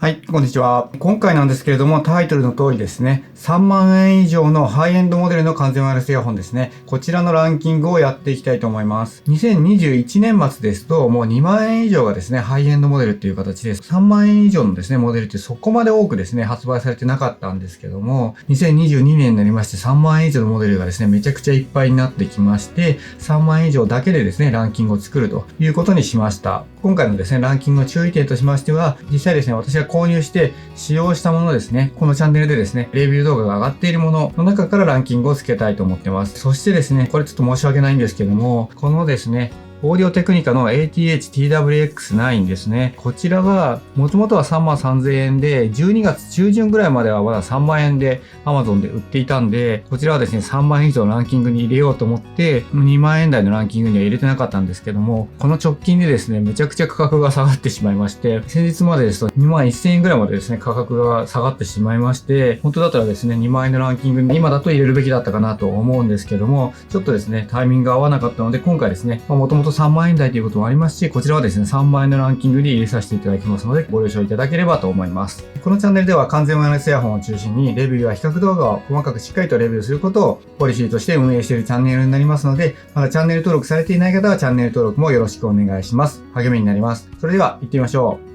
はい、こんにちは。今回なんですけれども、タイトルの通りですね、3万円以上のハイエンドモデルの完全ワイヤレスイヤホンですね。こちらのランキングをやっていきたいと思います。2021年末ですと、もう2万円以上がですね、ハイエンドモデルっていう形です。3万円以上のですね、モデルってそこまで多くですね、発売されてなかったんですけども、2022年になりまして3万円以上のモデルがですね、めちゃくちゃいっぱいになってきまして、3万円以上だけでですね、ランキングを作るということにしました。今回のですね、ランキングの注意点としましては、実際ですね、私が購入して使用したものですね、このチャンネルでですね、レビュー動画が上がっているものの中からランキングをつけたいと思ってます。そしてですね、これちょっと申し訳ないんですけども、このですね、オーディオテクニカの ATH-TWX9 ですね。こちらは、もともとは33,000円で、12月中旬ぐらいまではまだ3万円で Amazon で売っていたんで、こちらはですね、3万円以上のランキングに入れようと思って、2万円台のランキングには入れてなかったんですけども、この直近でですね、めちゃくちゃ価格が下がってしまいまして、先日までですと2万1000円ぐらいまでですね、価格が下がってしまいまして、本当だったらですね、2万円のランキングに今だと入れるべきだったかなと思うんですけども、ちょっとですね、タイミングが合わなかったので、今回ですね、もともと3万円台ということもありますし、こちらはですね、3万円のランキングに入れさせていただきますので、ご了承いただければと思います。このチャンネルでは完全ワイヤレスイヤホンを中心に、レビューや比較動画を細かくしっかりとレビューすることをポリシーとして運営しているチャンネルになりますので、まだチャンネル登録されていない方はチャンネル登録もよろしくお願いします。励みになります。それでは行ってみましょう。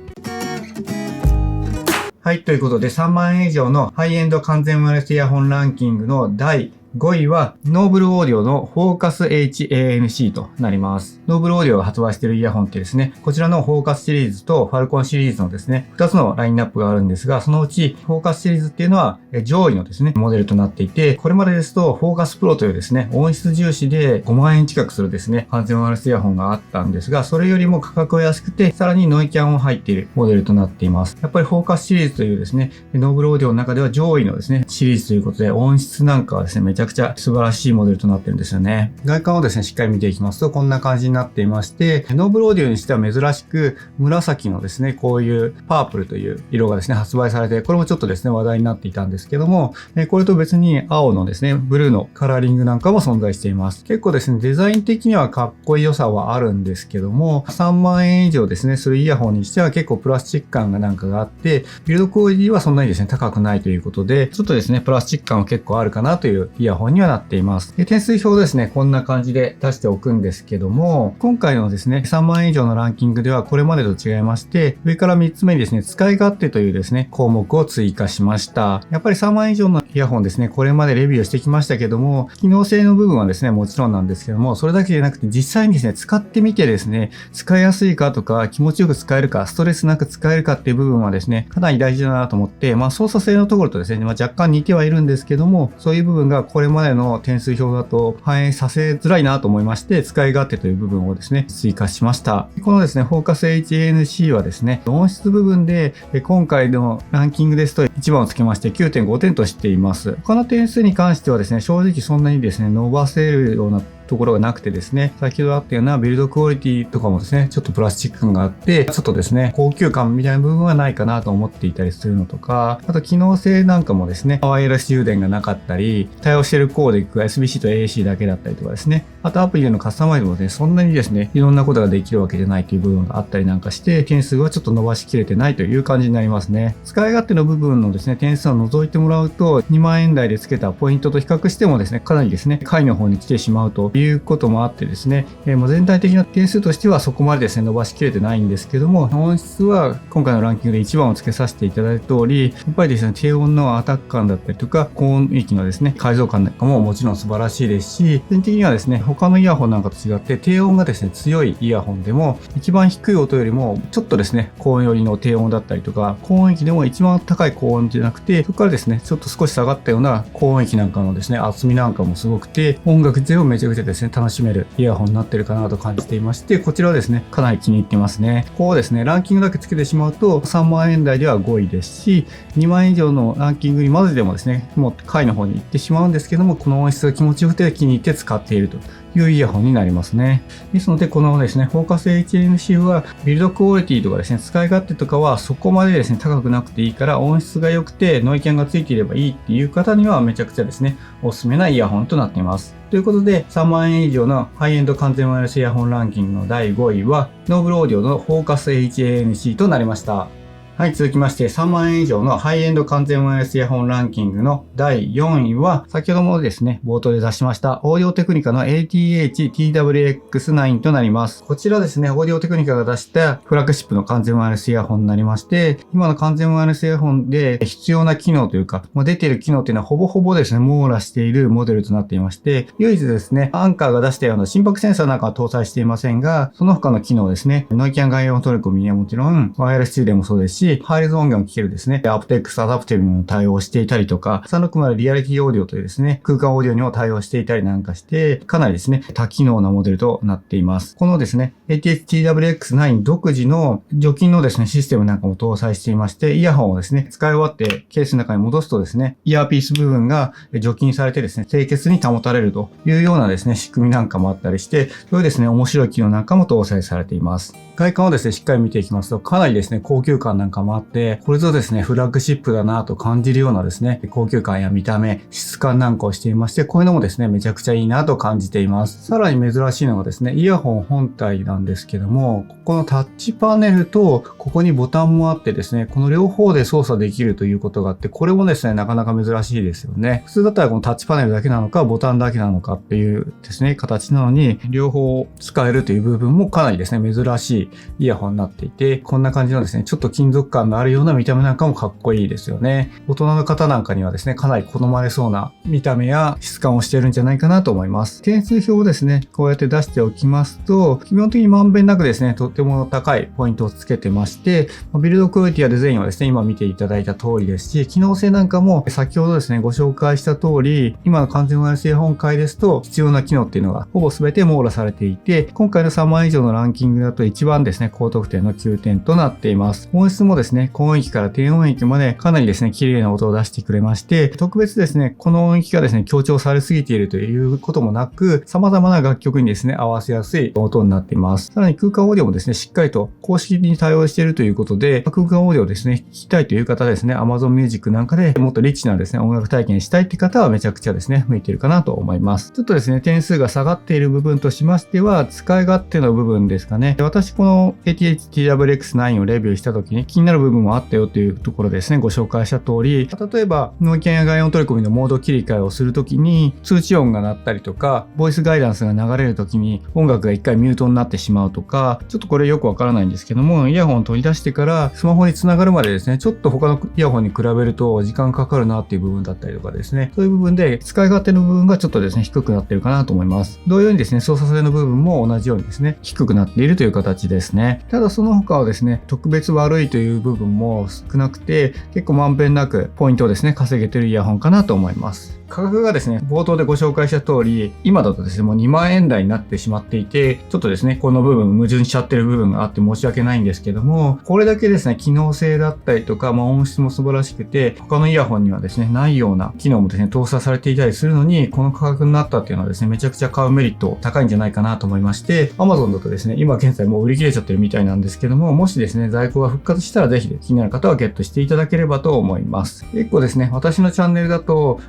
はい、ということで3万円以上のハイエンド完全ワイヤレスイヤホンランキングの第5位は、ノーブルオーディオのフォーカス HANC となります。ノーブルオーディオが発売しているイヤホンってですね、こちらのフォーカスシリーズとファルコンシリーズのですね、2つのラインナップがあるんですが、そのうちフォーカスシリーズっていうのは上位のですね、モデルとなっていて、これまでですとフォーカスプロというですね、音質重視で5万円近くするですね、完全ワイヤレスイヤホンがあったんですが、それよりも価格が安くて、さらにノイキャンも入っているモデルとなっています。やっぱりフォーカスシリーズというですね、ノーブルオーディオの中では上位のですね、シリーズということで、音質なんかはですね、めちゃくちゃ素晴らしいモデルとなってるんですよね。外観をですね、しっかり見ていきますと、こんな感じになっていまして、ノーブルオーディオにしては珍しく、紫のですね、こういうパープルという色がですね、発売されて、これもちょっとですね、話題になっていたんですけども、これと別に青のですね、ブルーのカラーリングなんかも存在しています。結構ですね、デザイン的にはかっこいい良さはあるんですけども、3万円以上ですね、するイヤホンにしては結構プラスチック感がなんかがあって、ビルドクオリティはそんなにですね、高くないということで、ちょっとですね、プラスチック感は結構あるかなというイヤホンにはなっています。で、点数表ですね、こんな感じで出しておくんですけども、今回のですね、3万円以上のランキングではこれまでと違いまして、上から3つ目にですね、使い勝手というですね、項目を追加しました。やっぱり3万円以上のイヤホンですね、これまでレビューしてきましたけども、機能性の部分はですね、もちろんなんですけども、それだけじゃなくて実際にですね、使ってみてですね、使いやすいかとか、気持ちよく使えるか、ストレスなく使えるかっていう部分はですね、かなり大事だなと思って、操作性のところとですね、若干似てはいるんですけども、そういう部分がこれまでの点数表だと反映させづらいなと思いまして、使い勝手という部分をですね、追加しました。このですね、フォーカス HANC はですね、音質部分で、今回のランキングですと1番をつけまして 9.5 点としています。他の点数に関してはですね、正直そんなにですね、伸ばせるようなところがなくてですね、先ほどあったようなビルドクオリティとかもですね、ちょっとプラスチック感があって、ちょっとですね、高級感みたいな部分はないかなと思っていたりするのとか、あと機能性なんかもですね、ワイヤレス充電がなかったり、対応しているコーデックが SBC と AAC だけだったりとかですね、あとアプリでのカスタマイズもですね、そんなにですね、いろんなことができるわけじゃないという部分があったりなんかして、点数はちょっと伸ばしきれてないという感じになりますね。使い勝手の部分のですね、点数を除いてもらうと、2万円台でつけたポイントと比較してもですね、かなりですね、下位の方に来てしまうということもあってですね、全体的な点数としてはそこまでですね、伸ばしきれてないんですけども、音質は今回のランキングで1番をつけさせていただいた通り、やっぱりですね、低音のアタック感だったりとか、高音域のですね、改造感なんかももちろん素晴らしいですし、全的にはですね、他のイヤホンなんかと違って低音がですね、強いイヤホンでも、一番低い音よりも、ちょっとですね、高音寄りの低音だったりとか、高音域でも一番高い高音じゃなくて、そこからですね、ちょっと少し下がったような高音域なんかのですね、厚みなんかもすごくて、音楽自体をめちゃくちゃですね、楽しめるイヤホンになってるかなと感じていまして、こちらはですね、かなり気に入ってますね。こうですね、ランキングだけつけてしまうと、3万円台では5位ですし、2万円以上のランキングにまずでもですね、もう下位の方に行ってしまうんですけども、この音質が気持ちよくて気に入って使っているというイヤホンになりますね。ですので、このですね、フォーカス HANC は、ビルドクオリティとかですね、使い勝手とかはそこまでですね、高くなくていいから、音質が良くて、ノイキャンがついていればいいっていう方には、めちゃくちゃですね、おすすめなイヤホンとなっています。ということで、3万円以上のハイエンド完全ワイヤレスイヤホンランキングの第5位は、ノーブルオーディオのフォーカス HANC となりました。はい、続きまして3万円以上のハイエンド完全ワイヤレスイヤホンランキングの第4位は、先ほどもですね、冒頭で出しましたオーディオテクニカの ATH-TWX9 となります。こちらですね、オーディオテクニカが出したフラッグシップの完全ワイヤレスイヤホンになりまして、今の完全ワイヤレスイヤホンで必要な機能というか、出ている機能というのはほぼほぼですね、網羅しているモデルとなっていまして、唯一ですね、アンカーが出したような心拍センサーなんかは搭載していませんが、その他の機能ですね、ノイキャン外音取り込みにはもちろん、ワイヤレス充電もそうですし、ハイレゾ音源を聴けるですね、アプテックスアダプティブにも対応していたりとか、360リアリティオーディオというですね、空間オーディオにも対応していたりなんかして、かなりですね、多機能なモデルとなっています。このですね、ATH-TWX9 独自の除菌のですね、システムなんかも搭載していまして、イヤホンをですね、使い終わってケースの中に戻すとですね、イヤーピース部分が除菌されてですね、清潔に保たれるというようなですね、仕組みなんかもあったりして、そういうですね、面白い機能なんかも搭載されています。外観をですね、しっかり見ていきますと、かなりですね、高級感なんかもあって、これぞですね、フラッグシップだなと感じるようなですね、高級感や見た目、質感なんかをしていまして、こういうのもですね、めちゃくちゃいいなと感じています。さらに珍しいのがですね、イヤホン本体なんですけども、ここのタッチパネルと、ここにボタンもあってですね、この両方で操作できるということがあって、これもですね、なかなか珍しいですよね。普通だったらこのタッチパネルだけなのか、ボタンだけなのかっていうですね、形なのに、両方使えるという部分もかなりですね、珍しいイヤホンになっていて、こんな感じのですね、ちょっと金属感のあるような見た目なんかもかっこいいですよね。大人の方なんかにはですね、かなり好まれそうな見た目や質感をしているんじゃないかなと思います。点数表をですね、こうやって出しておきますと、基本的にまんべんなくですね、とっても高いポイントをつけてまして、ビルドクオリティやデザインはですね、今見ていただいた通りですし、機能性なんかも先ほどですね、ご紹介した通り、今の完全ワイヤレスイヤホン界ですと、必要な機能っていうのがほぼ全て網羅されていて、今回の3万以上のランキングだと一番ですね、高得点の9点となっています。音質もですね、高音域から低音域までかなりですね、綺麗な音を出してくれまして、特別ですね、この音域がですね、強調されすぎているということもなく、様々な楽曲にですね、合わせやすい音になっています。さらに空間オーディオもですね、しっかりと公式に対応しているということで、空間オーディオをですね、聞きたいという方ですね、Amazon Music なんかでもっとリッチなですね、音楽体験したいって方はめちゃくちゃですね、向いているかなと思います。ちょっとですね、点数が下がっている部分としましては、使い勝手の部分ですかね。私、この ATH-TWX9 をレビューした時に気になる部分もあったよというところですね、ご紹介した通り、例えば、ノイキャンや外音取り込みのモード切り替えをするときに、通知音が鳴ったりとか、ボイスガイダンスが流れるときに音楽が一回ミュートになってしまうとか、ちょっとこれよくわからないんですけども、イヤホンを取り出してからスマホにつながるまでですね、ちょっと他のイヤホンに比べると時間かかるなっていう部分だったりとかですね、そういう部分で使い勝手の部分がちょっとですね、低くなってるかなと思います。同様にですね、操作性の部分も同じようにですね、低くなっているという形ですね。ただその他はですね、特別悪いという部分も少なくて、結構まんべんなくポイントをですね、稼げてるイヤホンかなと思います。価格がですね、冒頭でご紹介した通り、今だとですね、もう2万円台になってしまっていて、ちょっとですね、この部分矛盾しちゃってる部分があって申し訳ないんですけども、これだけですね、機能性だったりとか、音質も素晴らしくて、他のイヤホンにはですね、ないような機能もですね、搭載されていたりするのに、この価格になったっていうのはですね、めちゃくちゃ買うメリット高いんじゃないかなと思いまして、Amazon だとですね、今現在もう売り切れちゃってるみたいなんですけども、もしですね、在庫が復活したらぜひ気になる方はゲットしていただければと思います。結構ですね、私のチャンネルだと、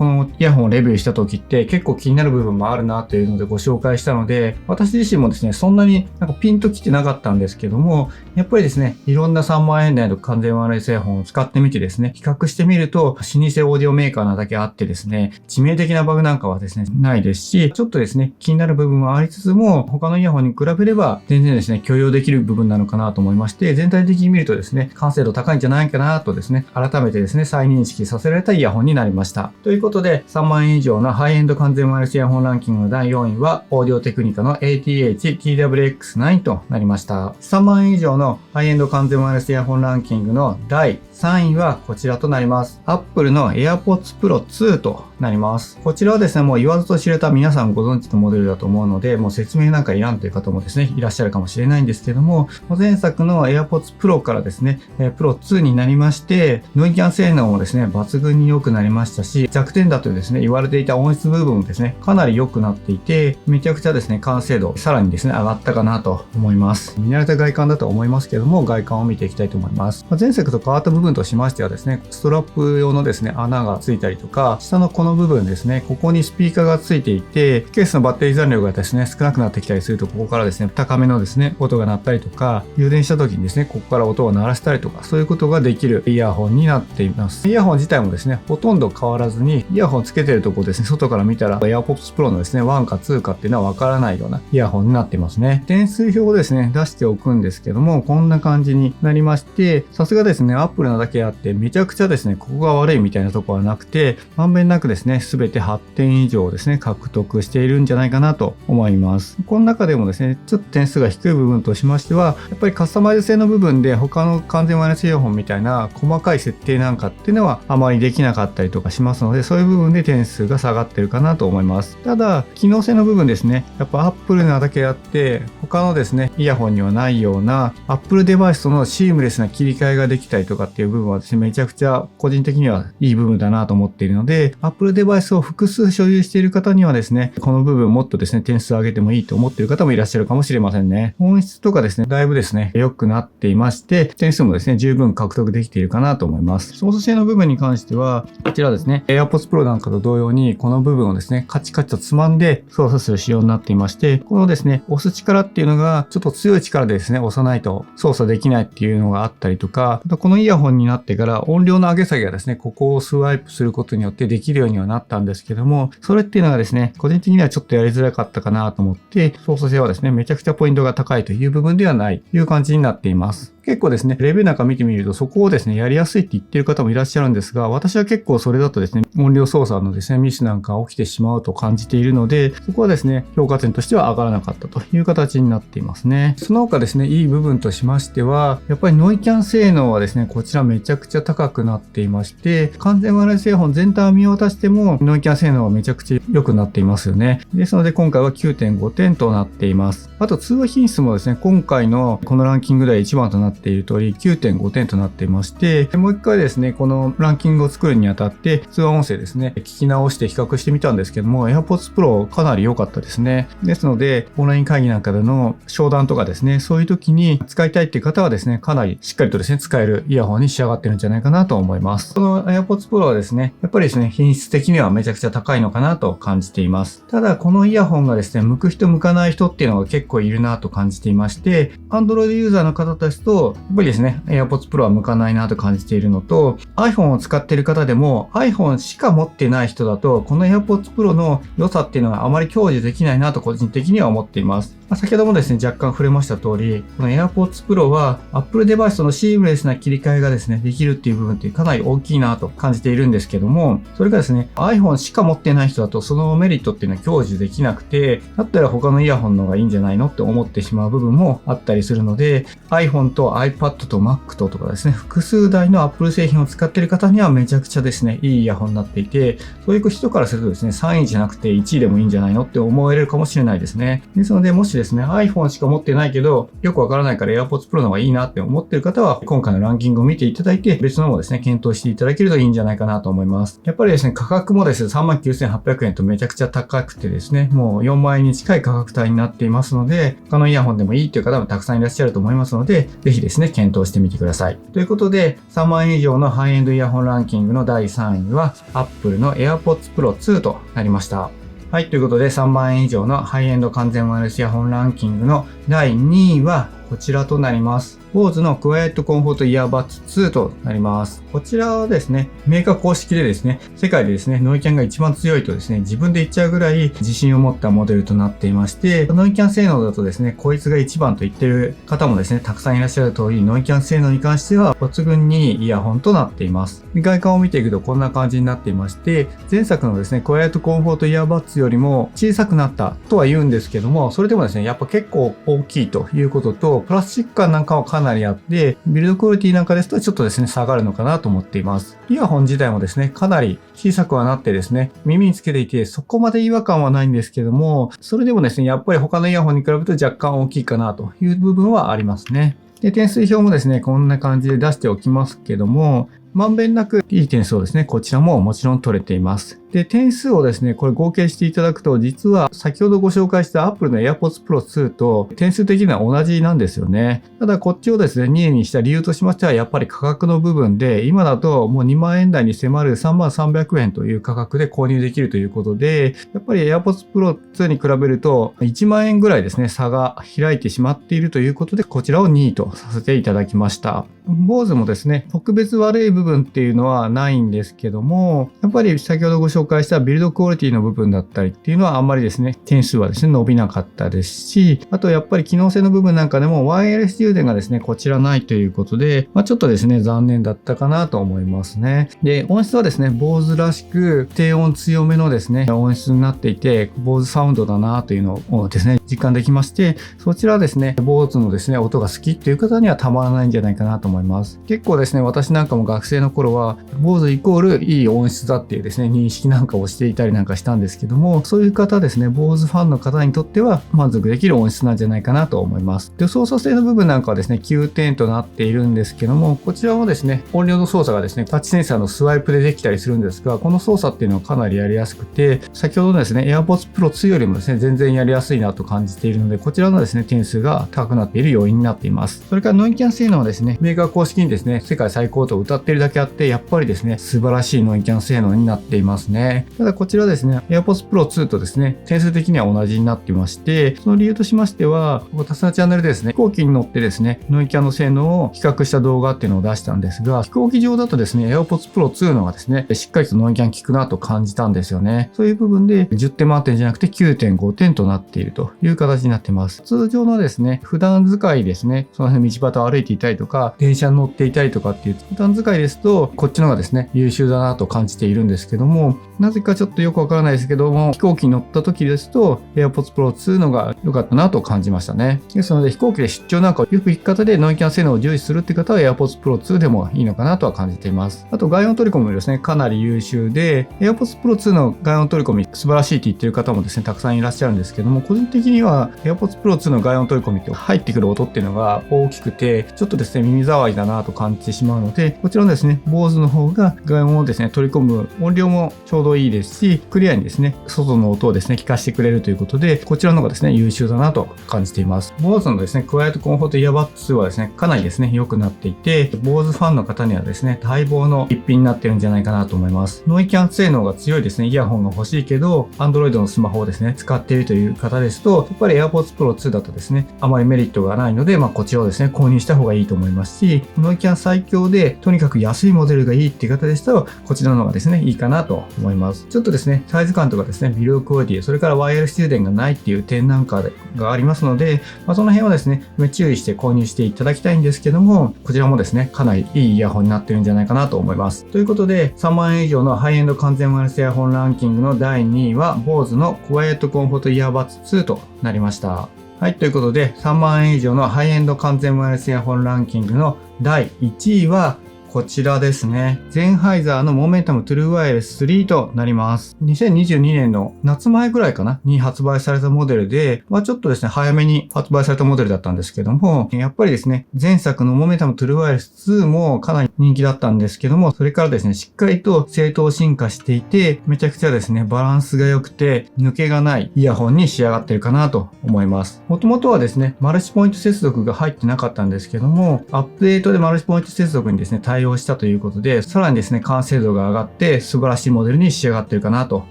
このイヤホンをレビューした時って結構気になる部分もあるなというのでご紹介したので、私自身もですね、そんなになんかピンときてなかったんですけども、やっぱりですね、いろんな3万円台の完全ワイヤレスイヤホンを使ってみてですね、比較してみると、老舗オーディオメーカーなだけあってですね、致命的なバグなんかはですね、ないですし、ちょっとですね、気になる部分はありつつも、他のイヤホンに比べれば全然ですね、許容できる部分なのかなと思いまして、全体的に見るとですね、完成度高いんじゃないかなとですね、改めてですね、再認識させられたイヤホンになりました。ということで、3万円以上のハイエンド完全ワイヤレスイヤホンランキングの第4位は、オーディオテクニカの ATH-TWX9 となりました。3万円以上のハイエンド完全ワイヤレスイヤホンランキングの第3位はこちらとなります。Apple の AirPods Pro 2となります。こちらはですね、もう言わずと知れた皆さんご存知のモデルだと思うので、もう説明なんかいらんという方もですね、いらっしゃるかもしれないんですけども、前作の AirPods Pro からですね、Pro 2になりまして、ノイキャン性能もですね、抜群に良くなりましたし、弱点点だとですね、言われていた音質部分もですね、かなり良くなっていて、めちゃくちゃですね、完成度、さらにですね、上がったかなと思います。見慣れた外観だと思いますけども、外観を見ていきたいと思います。前作と変わった部分としましてはですね、ストラップ用のですね、穴がついたりとか、下のこの部分ですね、ここにスピーカーがついていて、ケースのバッテリー残量がですね、少なくなってきたりすると、ここからですね、高めのですね、音が鳴ったりとか、充電した時にですね、ここから音を鳴らしたりとか、そういうことができるイヤホンになっています。イヤホン自体もですね、ほとんど変わらずに、イヤホンつけてるとこですね、外から見たら AirPods Pro のですね、1か2かっていうのはわからないようなイヤホンになっていますね。点数表をですね、出しておくんですけども、こんな感じになりまして、さすがですね、Apple なだけあって、めちゃくちゃですね、ここが悪いみたいなところはなくて、まんべんなくですね、すべて8点以上ですね、獲得しているんじゃないかなと思います。この中でもですね、ちょっと点数が低い部分としましては、やっぱりカスタマイズ性の部分で他の完全ワイヤレスイヤホンみたいな細かい設定なんかっていうのはあまりできなかったりとかしますので、そういう部分で点数が下がってるかなと思います。ただ、機能性の部分ですね、やっぱ Apple なだけあって、他のですね、イヤホンにはないような Apple デバイスとのシームレスな切り替えができたりとかっていう部分はですね、めちゃくちゃ個人的にはいい部分だなと思っているので、Apple デバイスを複数所有している方にはですね、この部分もっとですね、点数を上げてもいいと思っている方もいらっしゃるかもしれませんね。音質とかですね、だいぶですね、良くなっていまして、点数もですね、十分獲得できているかなと思います。操作性の部分に関しては、こちらですね、AirPods Pro なんかと同様に、この部分をですね、カチカチとつまんで操作する仕様になっていまして、このですね、押す力っていうのが、ちょっと強い力でですね、押さないと操作できないっていうのがあったりとか、あとこのイヤホンになってから音量の上げ下げがですね、ここをスワイプすることによってできるようにはなったんですけども、それっていうのがですね、個人的にはちょっとやりづらかったかなと思って、操作性はですね、めちゃくちゃポイントが高いという部分ではないという感じになっています。結構ですね、レビューなんか見てみるとそこをですね、やりやすいって言ってる方もいらっしゃるんですが、私は結構それだとですね、音量操作のですね、ミスなんか起きてしまうと感じているので、そこはですね、評価点としては上がらなかったという形になっていますね。その他ですね、いい部分としましては、やっぱりノイキャン性能はですね、こちらめちゃくちゃ高くなっていまして、完全ワイヤレスイヤホン全体を見渡しても、ノイキャン性能はめちゃくちゃ良くなっていますよね。ですので今回は 9.5 点となっています。あと通話品質もですね、今回のこのランキングでは1番となっている通り、9.5 点となっていまして、もう一回ですね、このランキングを作るにあたって、通話音声ですね、聞き直して比較してみたんですけども、AirPods Pro かなり良かったですね。ですので、オンライン会議なんかでの商談とかですね、そういう時に使いたいっていう方はですね、かなりしっかりとですね、使えるイヤホンに仕上がってるんじゃないかなと思います。この AirPods Pro はですね、やっぱりですね、品質的にはめちゃくちゃ高いのかなと感じています。ただ、このイヤホンがですね、向く人向かない人っていうのが結構いるなと感じていまして、Android ユーザーの方ですと、やっぱりですね、AirPods Pro は向かないなと感じているのと、iPhone を使っている方でも iPhone しか持ってない人だと、この AirPods Pro の良さっていうのはあまり享受できないなと個人的には思っています。先ほどもですね、若干触れました通り、この AirPods Pro は Apple デバイスとのシームレスな切り替えがですね、できるっていう部分ってかなり大きいなと感じているんですけども、それがですね、iPhone しか持ってない人だとそのメリットっていうのは享受できなくて、だったら他のイヤホンの方がいいんじゃないのって思ってしまう部分もあったりするので、iPhone と iPad と Mac とかですね、複数台の Apple 製品を使っている方にはめちゃくちゃですね、いいイヤホンになっていて、そういう人からするとですね、3位じゃなくて1位でもいいんじゃないのって思えるかもしれないですね。ですので、もしですね、iPhone しか持ってないけど、よくわからないから AirPods Pro の方がいいなって思っている方は、今回のランキングを見ていただいて、別のもですね、検討していただけるといいんじゃないかなと思います。やっぱりですね、価格もですね、39,800 円とめちゃくちゃ高くてですね、もう4万円に近い価格帯になっていますので、他のイヤホンでもいいという方もたくさんいらっしゃると思いますので、ぜひですね、検討してみてください。ということで、3万円以上のハイエンドイヤホンランキングの第3位は、Apple の AirPods Pro 2となりました。はい。ということで、3万円以上のハイエンド完全ワイヤレスイヤホンランキングの第2位はこちらとなります。BOSE の Quiet Comfort Earbuds 2となります。こちらはですね、メーカー公式でですね、世界でですね、ノイキャンが一番強いとですね、自分で言っちゃうぐらい自信を持ったモデルとなっていまして、ノイキャン性能だとですね、こいつが一番と言ってる方もですね、たくさんいらっしゃる通り、ノイキャン性能に関しては抜群にいいイヤホンとなっています。外観を見ていくとこんな感じになっていまして、前作のですね、Quiet Comfort Earbuds よりも小さくなったとは言うんですけども、それでもですね、やっぱ結構大きいということと、プラスチック感なんかはかなりあって、ビルドクオリティなんかですとちょっとですね、下がるのかなと思っています。イヤホン自体もですね、かなり小さくはなってですね、耳につけていてそこまで違和感はないんですけども、それでもですね、やっぱり他のイヤホンに比べると若干大きいかなという部分はありますね。で、点数表もですね、こんな感じで出しておきますけども、まんべんなくいい点数をですね、こちらももちろん取れています。で、点数をですね、これ合計していただくと、実は先ほどご紹介した Apple の AirPods Pro 2と点数的には同じなんですよね。ただこっちをですね、2円にした理由としましては、やっぱり価格の部分で、今だともう2万円台に迫る3300円という価格で購入できるということで、やっぱり AirPods Pro 2に比べると1万円ぐらいですね、差が開いてしまっているということで、こちらを2位とさせていただきました。BOSE もですね、特別悪い部分っていうのはないんですけども、やっぱり先ほどご紹介したビルドクオリティの部分だったりっていうのはあんまりですね、点数はですね、伸びなかったですし、あとやっぱり機能性の部分なんかでもワイヤレス充電がですね、こちらないということで、ちょっとですね、残念だったかなと思いますね。で、音質はですね、BOSE らしく低音強めのですね、音質になっていて、BOSE サウンドだなというのをですね、実感できまして、そちらはですね、BOSE のですね、音が好きっていう方にはたまらないんじゃないかなと思います。結構ですね、私なんかも学生の頃は BOSE イコールいい音質だっていうですね、認識なんかをしていたりなんかしたんですけども、そういう方ですね、BOSE ファンの方にとっては満足できる音質なんじゃないかなと思います。で、操作性の部分なんかはですね、9点となっているんですけども、こちらもですね、音量の操作がですね、タッチセンサーのスワイプでできたりするんですが、この操作っていうのはかなりやりやすくて、先ほどのですね、AirPods Pro 2よりもですね、全然やりやすいなと感じているので、こちらのですね、点数が高くなっている要因になっています。それからノイキャン性能はですね、メーカー公式にですね、世界最高と歌っているだけあって、やっぱりですね、素晴らしいノイキャン性能になっていますね。ただこちらですね、AirPods Pro 2とですね、点数的には同じになっていまして、その理由としましては、私のチャンネルでですね、飛行機に乗ってですね、ノイキャンの性能を比較した動画っていうのを出したんですが、飛行機上だとですね、AirPods Pro 2のがですね、しっかりとノイキャン効くなと感じたんですよね。そういう部分で10点満点じゃなくて 9.5 点となっているという形になっています。通常のですね、普段使いですね、その辺道端を歩いていたりとか、電車に乗っていたりとかっていう普段使いですと、こっちの方がですね、優秀だなと感じているんですけども、なぜかちょっとよくわからないですけども、飛行機に乗った時ですと、AirPods Pro 2のが良かったなと感じましたね。ですので、飛行機で出張なんかをよく行く方でノイキャン性能を重視するって方は AirPods Pro 2でもいいのかなとは感じています。あと、外音取り込みもですね、かなり優秀で、AirPods Pro 2の外音取り込み素晴らしいって言ってる方もですね、たくさんいらっしゃるんですけども、個人的には AirPods Pro 2の外音取り込みって入ってくる音っていうのが大きくて、ちょっとですね、耳障りだなと感じてしまうので、こちらのですね、BOSE の方が外音をですね、取り込む音量もちょうどいいですし、クリアにですね、外の音をですね、聞かせてくれるということで、こちらの方がですね、優秀だなと感じています。BOSE のですね、クワイエットコンフォートイヤーバッツ2はですね、かなりですね、良くなっていて、BOSE ファンの方にはですね、待望の一品になってるんじゃないかなと思います。ノイキャン性能が強いですね、イヤホンが欲しいけど、Android のスマホをですね、使っているという方ですと、やっぱり AirPods Pro 2だとですね、あまりメリットがないので、こちらをですね、購入した方がいいと思いますし、ノイキャン最強で、とにかく安いモデルがいいっていう方でしたら、こちらの方がですね、いいかなと思います。ちょっとですね、サイズ感とかですね、ビルドクオリティ、それからワイヤレス充電がないっていう点なんかがありますので、その辺はですね、注意して購入していただきたいんですけども、こちらもですね、かなりいいイヤホンになってるんじゃないかなと思います。ということで、3万円以上のハイエンド完全ワイヤレスイヤホンランキングの第2位は、BOSE のクワイエットコンフォートイヤーバッツ2となりました。はい、ということで、3万円以上のハイエンド完全ワイヤレスイヤホンランキングの第1位は、こちらですね。ゼンハイザーのモメンタムトゥルーワイヤレス3となります。2022年の夏前ぐらいかなに発売されたモデルで、ちょっとですね、早めに発売されたモデルだったんですけども、やっぱりですね、前作のモメンタムトゥルーワイヤレス2もかなり人気だったんですけども、それからですね、しっかりと正当進化していて、めちゃくちゃですね、バランスが良くて、抜けがないイヤホンに仕上がってるかなと思います。もともとはですね、マルチポイント接続が入ってなかったんですけども、アップデートでマルチポイント接続にですね、対応したということで、さらにですね、完成度が上がって素晴らしいモデルに仕上がっているかなと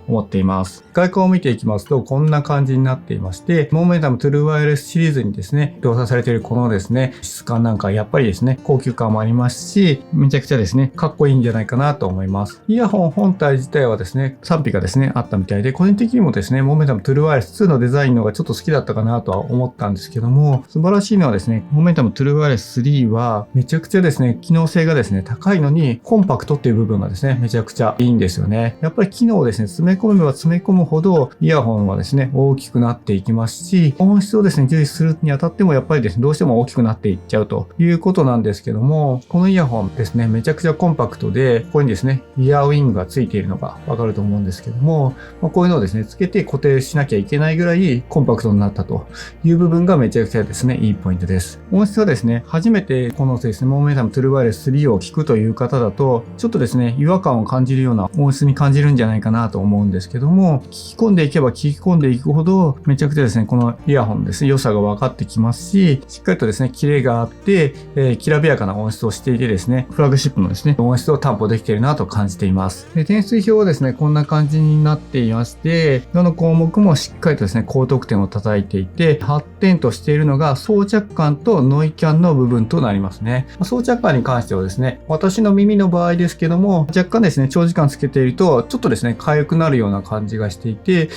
思っています。外観を見ていきますと、こんな感じになっていまして、モメンタムトゥルーワイヤレスシリーズにですね、搭載されているこのですね、質感なんかやっぱりですね、高級感もありますし、めちゃくちゃですね、かっこいいんじゃないかなと思います。イヤホン本体自体はですね、賛否がですね、あったみたいで、個人的にもですね、モメンタムトゥルーワイヤレス2のデザインの方がちょっと好きだったかなとは思ったんですけども、素晴らしいのはですね、モメンタムトゥルーワイヤレス3は、めちゃくちゃですね、機能性がですね、高いのに、コンパクトっていう部分がですね、めちゃくちゃいいんですよね。やっぱり機能をですね、詰め込めば詰め込むほどイヤホンはですね、大きくなっていきますし、音質をですね、重視するにあたってもやっぱりですね、どうしても大きくなっていっちゃうということなんですけども、このイヤホンですね、めちゃくちゃコンパクトで、ここにですね、イヤーウィングがついているのがわかると思うんですけども、こういうのをですね、つけて固定しなきゃいけないぐらいコンパクトになったという部分がめちゃくちゃですね、いいポイントです。音質はですね、初めてこのですね、モーメンタムトゥルーワイヤレス3を聞くという方だと、ちょっとですね、違和感を感じるような音質に感じるんじゃないかなと思うんですけども、聞き込んでいけば聞き込んでいくほど、めちゃくちゃですね、このイヤホンのですね、良さが分かってきますし、しっかりとですね、キレがあって、きらびやかな音質をしていてですね、フラッグシップのですね、音質を担保できているなと感じています。で、点数表はですね、こんな感じになっていまして、どの項目もしっかりとですね、高得点を叩いていて、8点としているのが装着感とノイキャンの部分となりますね。装着感に関してはですね、私の耳の場合ですけども、若干ですね、長時間つけていると、ちょっとですね、痒くなるような感じがしていて、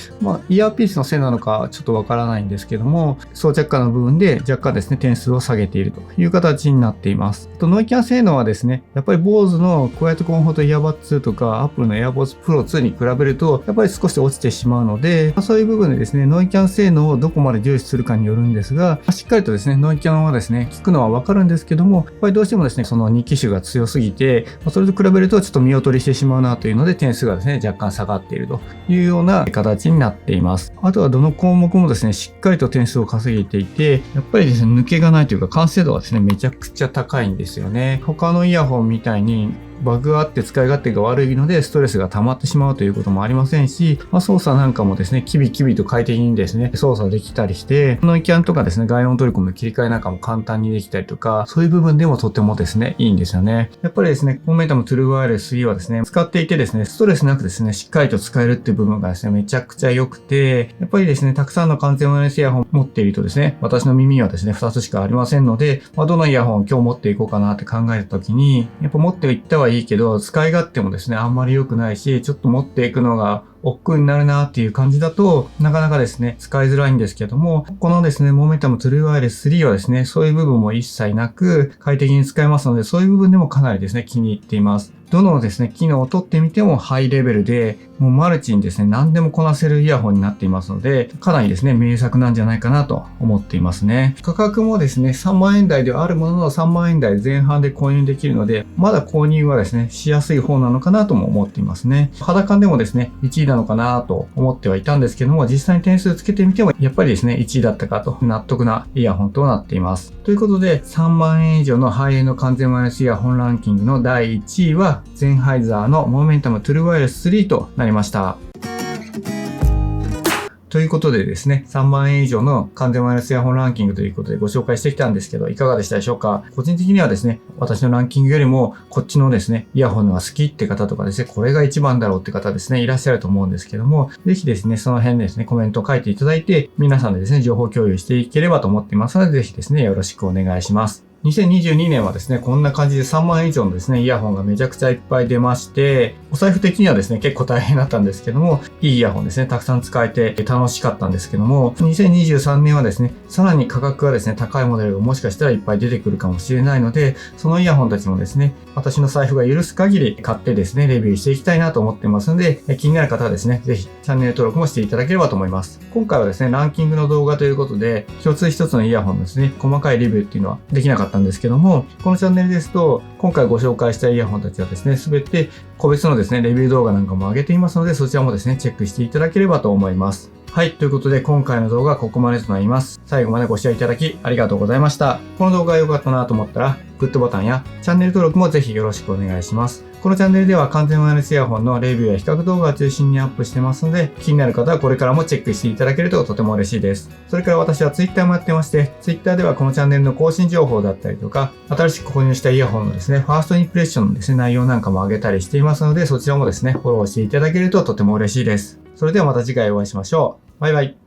イヤーピースのせいなのかちょっとわからないんですけども、装着感の部分で若干ですね、点数を下げているという形になっています。ノイキャン性能はですね、やっぱり BOSE のクワイエットコンフォートイヤーバッツ2とか Apple の AirPods Pro 2に比べると、やっぱり少し落ちてしまうので、そういう部分でですね、ノイキャン性能をどこまで重視するかによるんですが、しっかりとですね、ノイキャンはですね、効くのはわかるんですけども、やっぱりどうしてもですね、その2機種が強すぎて、それと比べるとちょっと見劣りしてしまうなというので、点数がですね、若干下がっているというような形になっています。あとはどの項目もですね、しっかりと点数を稼げていて、やっぱりですね、抜けがないというか完成度がですね、めちゃくちゃ高いんですよね。他のイヤホンみたいにバグがあって使い勝手が悪いのでストレスが溜まってしまうということもありませんし、操作なんかもですね、キビキビと快適にですね、操作できたりして、ノイキャンとかですね、外音取り込みの切り替えなんかも簡単にできたりとか、そういう部分でもとてもですね、いいんですよね。やっぱりですね、モーメンタムトゥルーワイヤレス3はですね、使っていてですね、ストレスなくですね、しっかりと使えるっていう部分がですね、めちゃくちゃ良くて、やっぱりですね、たくさんの完全ワイヤレスイヤホンを持っているとですね、私の耳はですね、2つしかありませんので、どのイヤホンを今日持っていこうかなって考えた時に、やっぱ持っていったはいいけど、使い勝手もですね、あんまり良くないし、ちょっと持っていくのが億劫になるなっていう感じだと、なかなかですね、使いづらいんですけども、このですね、モーメンタムトゥルーワイヤレス3はですね、そういう部分も一切なく、快適に使えますので、そういう部分でもかなりですね、気に入っています。どのですね、機能を取ってみてもハイレベルで、もうマルチにですね、何でもこなせるイヤホンになっていますので、かなりですね、名作なんじゃないかなと思っていますね。価格もですね、3万円台ではあるものの3万円台前半で購入できるので、まだ購入はですね、しやすい方なのかなとも思っていますね。肌感でもですね、1位なのかなと思ってはいたんですけども、実際に点数つけてみても、やっぱりですね、1位だったかと納得なイヤホンとなっています。ということで、3万円以上のハイエンド完全ワイヤレスイヤホンランキングの第1位は、ゼンハイザーのモーメンタムトゥルーワイヤレス3となりました。ということでですね、3万円以上の完全ワイヤレスイヤホンランキングということでご紹介してきたんですけど、いかがでしたでしょうか？個人的にはですね、私のランキングよりもこっちのですね、イヤホンのが好きって方とかですね、これが一番だろうって方ですね、いらっしゃると思うんですけども、ぜひですね、その辺ですね、コメントを書いていただいて、皆さんでですね、情報共有していければと思っていますので、ぜひですね、よろしくお願いします。2022年はですね、こんな感じで3万円以上のですね、イヤホンがめちゃくちゃいっぱい出まして、お財布的にはですね、結構大変だったんですけども、いいイヤホンですね、たくさん使えて楽しかったんですけども、2023年はですね、さらに価格がですね、高いモデルがもしかしたらいっぱい出てくるかもしれないので、そのイヤホンたちもですね、私の財布が許す限り買ってですね、レビューしていきたいなと思ってますので、気になる方はですね、ぜひチャンネル登録もしていただければと思います。今回はですね、ランキングの動画ということで、一つ一つのイヤホンですね、細かいレビューっていうのはできなかったんですけども、このチャンネルですと、今回ご紹介したイヤホンたちはですね、すべて個別のですね、レビュー動画なんかも上げていますので、そちらもですね、チェックしていただければと思います。はい。ということで、今回の動画はここまでとなります。最後までご視聴いただきありがとうございました。この動画が良かったなと思ったら、グッドボタンやチャンネル登録もぜひよろしくお願いします。このチャンネルでは完全ワイヤレスイヤホンのレビューや比較動画を中心にアップしてますので、気になる方はこれからもチェックしていただけるととても嬉しいです。それから私は Twitter もやってまして、Twitter ではこのチャンネルの更新情報だったりとか、新しく購入したイヤホンのですね、ファーストインプレッションのですね、内容なんかも上げたりしていますので、そちらもですね、フォローしていただけるととても嬉しいです。それではまた次回お会いしましょう。バイバイ。